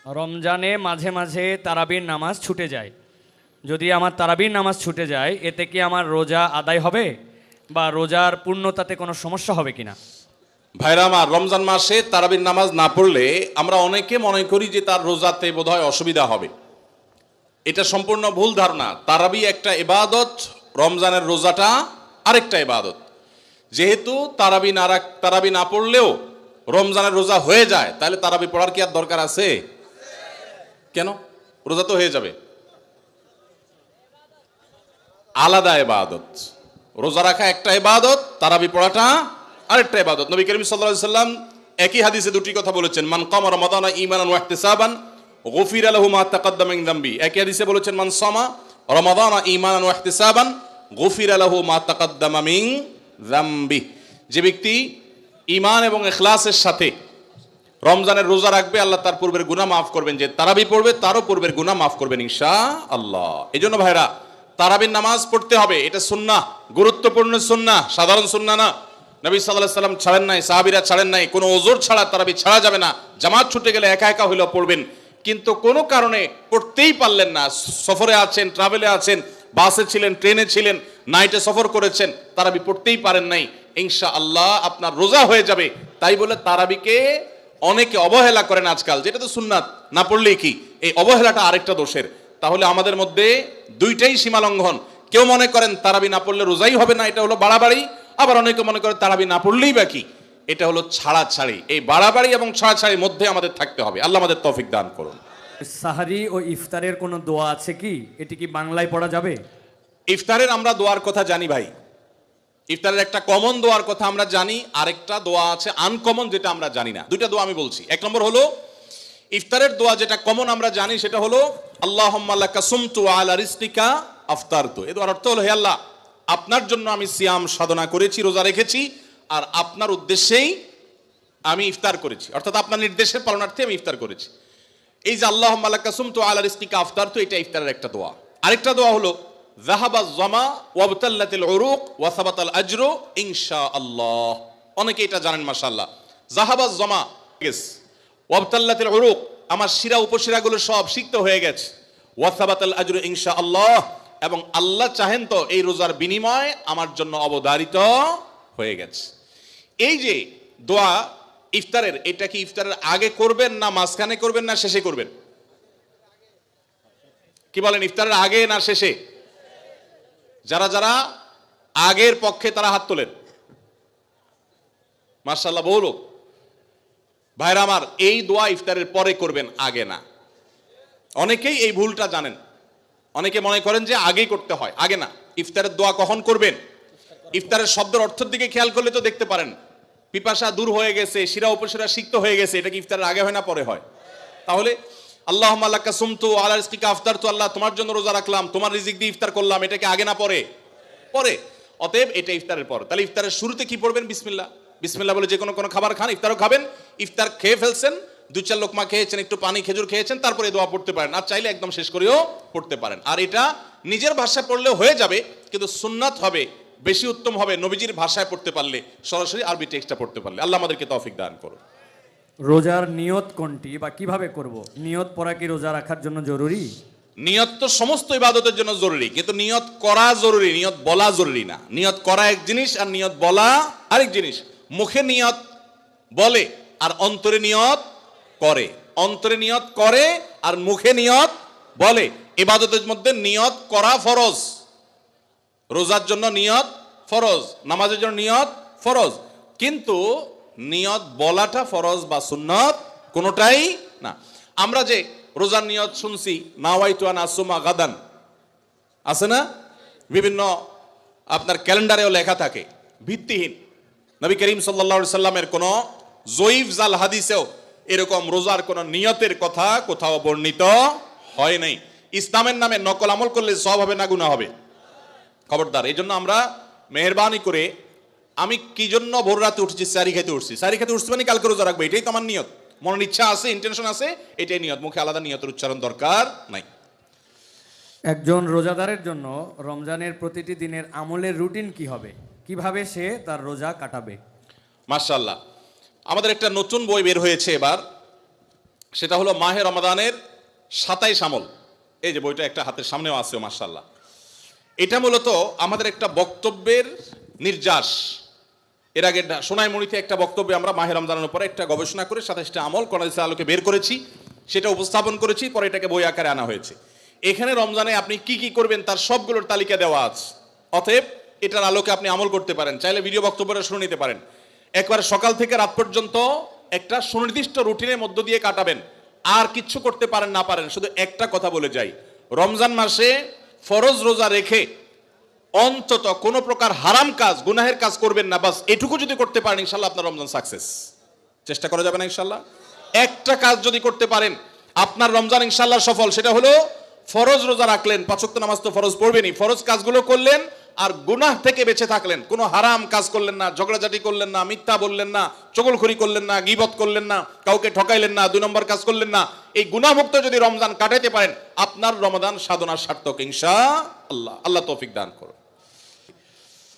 রমজানে মাঝে মাঝে তারাবির নামাজ ছুটে যায়। যদি আমার তারাবির নামাজ ছুটে যায়, এতে কি আমার রোজা আদায় হবে বা রোজার পূর্ণতাতে কোনো সমস্যা হবে কিনা? ভাইরা আমার, রমজান মাসে তারাবির নামাজ না পড়লে আমরা অনেকে মনে করি যে তার রোজাতে বোধহয় অসুবিধা হবে। এটা সম্পূর্ণ ভুল ধারণা। তারাবি একটা ইবাদত, রমজানের রোজাটা আরেকটা ইবাদত। যেহেতু তারাবি না পড়লেও রমজানের রোজা হয়ে যায়, তাহলে তারাবি পড়ার কি আর দরকার আছে? কেন? রোজা তো হয়ে যাবে। আলাদা ইবাদত। রোজা রাখা একটা ইবাদত, তারাবি পড়াটা আরেকটা ইবাদত। নবী করিম সাল্লাল্লাহু আলাইহি সাল্লাম একই হাদিসে দুটি কথা বলেছেন, মান কামা রমাদানা ঈমানান ওয়া ইহতিসাবান গুফিরা লাহু মা তাকাদ্দামা মিন যামবি। একই হাদিসে বলেছেন, মান সামা রমাদানা ঈমানান ওয়া ইহতিসাবান গুফিরা লাহু মা তাকাদ্দামা মিন যামবি। যে ব্যক্তি ঈমান এবং ইখলাসের সাথে রমজানের রোজা রাখবে, আল্লাহ তার পূর্বের গুনাহ মাফ করবেন। যে তারাবি পড়বে তারও পূর্বের গুনাহ মাফ করবেন ইনশাআল্লাহ। এজন্য ভাইরা, তারাবির নামাজ পড়তে হবে। এটা সুন্নাহ, গুরুত্বপূর্ণ সুন্নাহ, সাধারণ সুন্নাহ না। নবী সাল্লাল্লাহু আলাইহি সাল্লাম ছাড়েন নাই, সাহাবীরা ছাড়েন নাই। কোনো ওযর ছাড়া তারাবি ছাড়া যাবে না। জামাত ছুটে গেলে একা একা হইলেও পড়বেন, কিন্তু কোনো কারণে পড়তেই পারলেন না, সফরে আছেন, ট্রাভেলে আছেন, বাসে ছিলেন, ট্রেনে ছিলেন, নাইটে সফর করেছেন, তারাবি পড়তেই পারেন নাই, ইনশাআল্লাহ আপনার রোজা হয়ে যাবে। তাই বলে তারাবিকে অনেকে অবহেলা করেন আজকাল, যেটা তো সুন্নাত, না পড়লেই কি। এই অবহেলাটা আরেকটা দোষের। তাহলে আমাদের মধ্যে দুইটাই সীমা লঙ্ঘন। কেউ মনে করেন তারাবি না পড়লে রোজাই হবে না, এটা হলো বাড়াবাড়ি। আবার অনেকে মনে করেন তারাবি না পড়লেই বাকি, এটা হলো ছাড়াছাড়ি। এই বাড়াবাড়ি এবং ছাড়াছাড়ির মধ্যে আমাদের থাকতে হবে। আল্লাহ আমাদের তৌফিক দান করুন। সাহারি ও ইফতারের কোনো দোয়া আছে কি? এটি কি বাংলায় পড়া যাবে? ইফতারের আমরা দোয়ার কথা জানি ভাই। ইফতারের একটা কমন দোয়ার কথা আমরা জানি, আরেকটা দোয়া আছে আনকমন, যেটা আমরা জানি না। দুইটা দোয়া আমি বলছি। এক নম্বর হলো ইফতারের দোয়া, যেটা কমন আমরা জানি, সেটা হলো আল্লাহুম্মা লাকা সুমতু আলা রিজকিকা আফতারতু। এই দোয়ার অর্থ হলো, হে আল্লাহ, আপনার জন্য আমি সিয়াম সাধনা করেছি, রোজা রেখেছি, আর আপনার উদ্দেশ্যেই আমি ইফতার করেছি, অর্থাৎ আপনার নির্দেশের পালনার্থে আমি ইফতার করেছি। এই যে আল্লাহুম্মা লাকা সুমতু আলা রিজকিকা আফতারতু, এটা ইফতারের একটা দোয়া। আরেকটা দোয়া হলো যাহাবা যামা ওয়াবতাল্লাতিল উরুক ওয়া সাবাতাল আজরু ইনশাআল্লাহ। অনেকে এটা জানেন মাশাআল্লাহ। যাহাবা যামা গেছে, ওয়াবতাল্লাতিল উরুক, আমার শিরা উপশিরাগুলো সব সিক্ত হয়ে গেছে, ওয়া সাবাতাল আজরু ইনশাআল্লাহ, এবং আল্লাহ চাহেন তো এই রোজার বিনিময় আমার জন্য অবধারিত হয়ে গেছে। এই যে দোয়া ইফতারের, এটা কি ইফতারের আগে করবেন না মাঝখানে করবেন না শেষে করবেন? কি বলেন, ইফতারের আগে না শেষে? যারা যারা আগের পক্ষে তারা হাত তোলেন। মাশাআল্লাহ, বহু লোক। ভাইরা আমার, এই দোয়া ইফতারের পরে করবেন, আগে না। অনেকেই এই ভুলটা জানেন। অনেকে মনে করেন যে আগেই করতে হয়, আগে না। ইফতারের দোয়া কখন করবেন? ইফতারের শব্দের অর্থের দিকে খেয়াল করলে তো দেখতে পারেন, পিপাসা দূর হয়ে গেছে, শিরা উপশিরা সিক্ত হয়ে গেছে, এটা কি ইফতারের আগে হয় না পরে হয়? তাহলে আল্লাহুম্মা লাকা সুমতু আলা রিজকিকা আফতারতু, আল্লাহ তোমার জন্য রোজা রাখলাম, তোমার রিজিক দিয়ে ইফতার করলাম, এটা কি আগে না পরে? পরে। অতএব এটা ইফতারের পর। তাহলে ইফতারের শুরুতে কি পড়বেন? বিসমিল্লাহ। বিসমিল্লাহ বলে যে কোনো খাবার খান, ইফতারও খাবেন। ইফতার খেয়ে ফেলছেন, 2-4 লোকমা খেয়েছেন, একটু পানি খেজুর খেয়েছেন, তারপরে দোয়া পড়তে পারেন। আর চাইলে একদম শেষ করেও পড়তে পারেন। আর এটা নিজের ভাষায় পড়লেও হয়ে যাবে, কিন্তু সুন্নাত হবে, বেশি উত্তম হবে নবীজির ভাষায় পড়তে পারলে, সরাসরি আরবি টেক্সটটা পড়তে পারলে। আল্লাহ আমাদেরকে তৌফিক দান করুন। রোজার নিয়ত কোনটি বা কিভাবে করব? নিয়ত পড়া কি রোজা রাখার জন্য জরুরি? নিয়ত তো সমস্ত ইবাদতের জন্য জরুরি, কিন্তু নিয়ত করা জরুরি, নিয়ত বলা জরুরি না। নিয়ত করা এক জিনিস, আর নিয়ত বলা আরেক জিনিস। মুখে নিয়ত বলে আর অন্তরে নিয়ত করে, অন্তরে নিয়ত করে আর মুখে নিয়ত বলে। ইবাদতের মধ্যে নিয়ত করা ফরজ। রোজার জন্য নিয়ত ফরজ, নামাজের জন্য নিয়ত ফরজ, কিন্তু নিয়ত বলাটা ফরজ বা সুন্নত কোনোটাই না। আমরা যে রোজার নিয়ত শুনছি, নাওয়াইতু আন আসুমা গাদান, আছে না? বিভিন্ন আপনার ক্যালেন্ডারেও লেখা থাকে, ভিত্তিহীন। নবী করিম সাল্লাল্লাহু আলাইহি সাল্লামের কোন জয়ীফ জাল হাদিসেও এরকম রোজার কোন নিয়তের কথা কোথাও বর্ণিত হয় নাই। ইসলামের নামে নকল আমল করলে সব হবে না গুনাহ হবে? খবরদার। এই জন্য আমরা মেহেরবানি করে, আমি কি জন্য ভোর রাতে উঠছি? সারি খেতে উঠছি। সারি খেতে উঠছি মানে কালকে রোজা রাখবো, এটাই তো আমার নিয়ত। মনের ইচ্ছা আছে, ইন্টেনশন আছে, এটাই নিয়ত। মুখে আলাদা নিয়তের উচ্চারণ দরকার নাই। একজন রোজাদারের জন্য রমজানের প্রতিটি দিনের আমলের রুটিন কি হবে? কিভাবে সে তার রোজা কাটাবে? মাশাআল্লাহ, আমাদের একটা নতুন বই বের হয়েছে এবার, সেটা হলো মাহে রমাদানের 27 আমল। এই যে বইটা একটা হাতের সামনেও আছে, মাশাআল্লাহ। এটা মূলত আমাদের একটা বক্তব্যের নির্যাস। এর আগে সোনাইমুড়িতে একটা বক্তব্যে আমরা মাহে রমজানের উপরে একটা গবেষণা করে 27টা আমল কোরআনের আলোকে বের করেছি, সেটা উপস্থাপন করেছি, পরে এটাকে বই আকারে আনা হয়েছে। এখানে রমজানে আপনি কি কি করবেন তার সবগুলোর তালিকা দেওয়া আছে। অতএব এটার আলোকে আপনি আমল করতে পারেন, চাইলে ভিডিও বক্তব্যটা শুনে নিতে পারেন। একবার সকাল থেকে রাত পর্যন্ত একটা সুনির্দিষ্ট রুটিনের মধ্য দিয়ে কাটাবেন, আর কিচ্ছু করতে পারেন না পারেন, শুধু একটা কথা বলে যাই, রমজান মাসে ফরজ রোজা রেখে অন্তত কোন প্রকার হারাম কাজ, গুনাহের কাজ করবেন না। বাস এটুকু যদি করতে পারেন ইনশাল্লাহ আপনার রমজান সাকসেস। চেষ্টা করা যাবে না ইনশাল্লাহ? একটা কাজ যদি করতে পারেন আপনার রমজান ইনশাল্লাহ সফল। সেটা হলো ফরজ রোজা রাখলেন, 5 ওয়াক্ত নামাজ তো ফরজ পড়বেনই, ফরজ কাজগুলো করলেন আর গুনাহ থেকে বেঁচে থাকলেন। কোনো হারাম কাজ করলেন না, ঝগড়াঝাটি করলেন না, মিথ্যা বললেন না, চগলখড়ি করলেন না, গীবত করলেন না, কাউকে ঠকাইলেন না, 2 নম্বর কাজ করলেন না। এই গুনাহমুক্ত যদি রমজান কাটাইতে পারেন আপনার রমাদান সাধনার সার্থক ইনশাআল্লাহ। আল্লাহ তৌফিক দান করুন।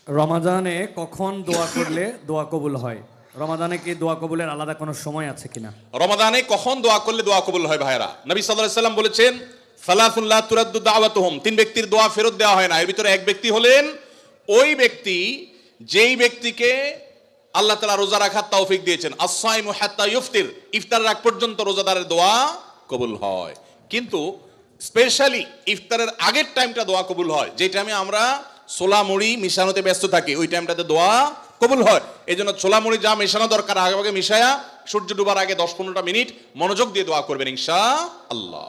রমাদানে কখন দোয়া করলে দোয়া কবুল হয়? রমাদানে কি দোয়া কবুলের আলাদা কোনো সময় আছে কিনা? রমাদানে কখন দোয়া করলে দোয়া কবুল হয় ভাইরা? নবী সাল্লাল্লাহু আলাইহি সাল্লাম বলেছেন, সালাতুন লা তুরাদ্দু দাওয়াতুহুম, 3 ব্যক্তির দোয়া ফেরত দেওয়া হয় না। এর ভিতরে এক ব্যক্তি হলেন ওই ব্যক্তি যেই ব্যক্তিকে আল্লাহ তাআলা রোজা রাখার তৌফিক দিয়েছেন। আস-সাইমু হাত্তা ইফতির, ইফতার আগ পর্যন্ত রোজাদারের দোয়া কবুল হয়। কিন্তু স্পেশালি ইফতারের আগের টাইমটা দোয়া কবুল হয়, যে টাইমে আমরা ছোলা মুড়ি মিশানোতে ব্যস্ত থাকি, ওই টাইমটাতে দোয়া কবুল হয়। এই জন্য ছোলা মুড়ি যা মেশানো দরকার আগে আগে মিশায়া সূর্য ডুবার আগে 10-15টা মিনিট মনোযোগ দিয়ে দোয়া করবেন ইনশাআল্লাহ।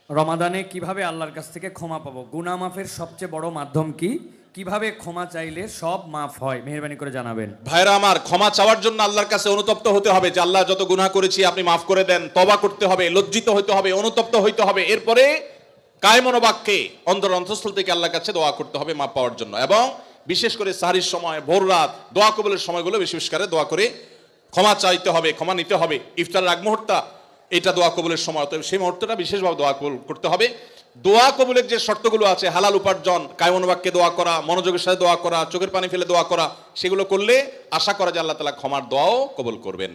রমাদানে কিভাবে আল্লাহর কাছ থেকে ক্ষমা পাবো? গুনাহ মাফের সবচেয়ে বড় মাধ্যম কি? কিভাবে ক্ষমা চাইলে সব মাফ হয়? মেহেরবানি করে জানাবেন। ভাইরা আমার, ক্ষমা চাওয়ার জন্য আল্লাহর কাছে অনুতপ্ত হতে হবে যে আল্লাহ যত গুনাহ করেছি আপনি মাফ করে দেন। তওবা করতে হবে, লজ্জিত হতে হবে, অনুতপ্ত হইতে হবে। এরপরে কায়মন বাক্যে অন্তর অন্তঃস্থল থেকে আল্লাহর কাছে দোয়া করতে হবে মাফ পাওয়ার জন্য। এবং বিশেষ করে সাহরির সময়, ভোর রাত, দোয়া কবুলের সময়গুলো বিশেষ করে দোয়া করে ক্ষমা চাইতে হবে, ক্ষমা নিতে হবে। ইফতারের আগ মুহূর্তটা এটা দোয়া কবুলের সময়, তবে সেই মুহূর্তটা বিশেষভাবে দোয়া কবুল করতে হবে। দোয়া কবুলের যে শর্তগুলো আছে, হালাল উপার্জন, কায়মন বাক্যে দোয়া করা, মনোযোগের সাথে দোয়া করা, চোখের পানি ফেলে দোয়া করা, সেগুলো করলে আশা করা যায় আল্লাহ তাআলা ক্ষমার দোয়াও কবুল করবেন।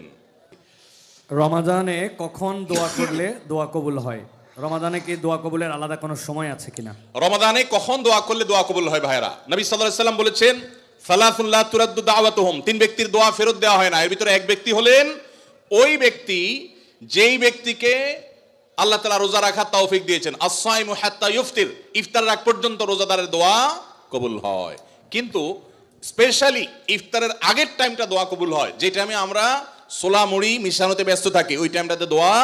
রমাদানে কখন দোয়া করলে দোয়া কবুল হয়? রমাদানে কি দোয়া কবুলের আলাদা কোনো সময় আছে কিনা? রমাদানে কখন দোয়া করলে দোয়া কবুল হয় ভাইরা? নবী সাল্লাল্লাহু আলাইহি সাল্লাম বলেছেন, সালাতুন লা তুরাদ্দু দাওয়াতুহুম, 3 ব্যক্তির দোয়া ফেরত দেওয়া হয় না। এর ভিতরে এক ব্যক্তি হলেন ওই ব্যক্তি যেই ব্যক্তিকে আল্লাহ তাআলা রোজা রাখার তৌফিক দিয়েছেন। আস-সাইমু হাত্তা ইফতির, ইফতার আগ পর্যন্ত রোজাদারের দোয়া কবুল হয়। কিন্তু স্পেশালি ইফতারের আগের টাইমটা দোয়া কবুল হয়, যে টাইমে আমরা ছোলা মুড়ি মিশানোতে ব্যস্ত থাকি, ওই টাইমটাতে দোয়া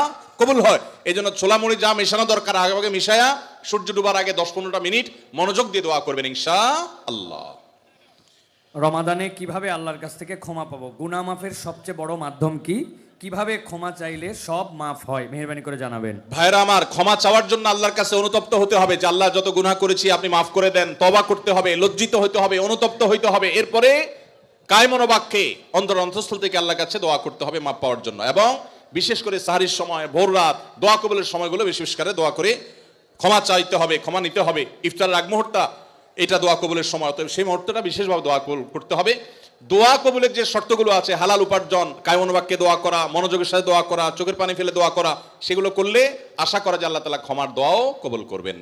কবুল হয়। এই জন্য ছোলা মুড়ি যা মেশানো দরকার আগে আগে মিশায়া সূর্য ডুবার আগে 10-15টা মিনিট মনোযোগ দিয়ে দোয়া করবেন ইনশাআল্লাহ। রমাদানে কিভাবে আল্লাহর কাছ থেকে ক্ষমা পাবো? গুনাহ মাফের সবচেয়ে বড় মাধ্যম কি? কিভাবে ক্ষমা চাইলে সব মাফ হয়? মেহেরবানি করে জানাবেন। ভাইরা আমার, ক্ষমা চাওয়ার জন্য আল্লাহর কাছে অনুতপ্ত হতে হবে যে আল্লাহ যত গুনাহ করেছি আপনি মাফ করে দেন। তওবা করতে হবে, লজ্জিত হতে হবে, অনুতপ্ত হইতে হবে। এরপরে কায়মন বাক্যে অন্তর অন্তঃস্থল থেকে আল্লাহর কাছে দোয়া করতে হবে মাফ পাওয়ার জন্য। এবং বিশেষ করে সাহরির সময়, ভোর রাত, দোয়া কবুলের সময়গুলো বিশেষ করে দোয়া করে ক্ষমা চাইতে হবে, ক্ষমা নিতে হবে। ইফতারের আগ মুহূর্তটা এটা দোয়া কবুলের সময়, তবে সেই মুহূর্তটা বিশেষভাবে দোয়া কবুল করতে হবে। দোয়া কবুলের যে শর্তগুলো আছে, হালাল উপার্জন, কায়মন বাক্যে দোয়া করা, মনোযোগের সাথে দোয়া করা, চোখের পানি ফেলে দোয়া করা, সেগুলো করলে আশা করা যায় আল্লাহ তাআলা ক্ষমার দোয়াও কবুল করবেন।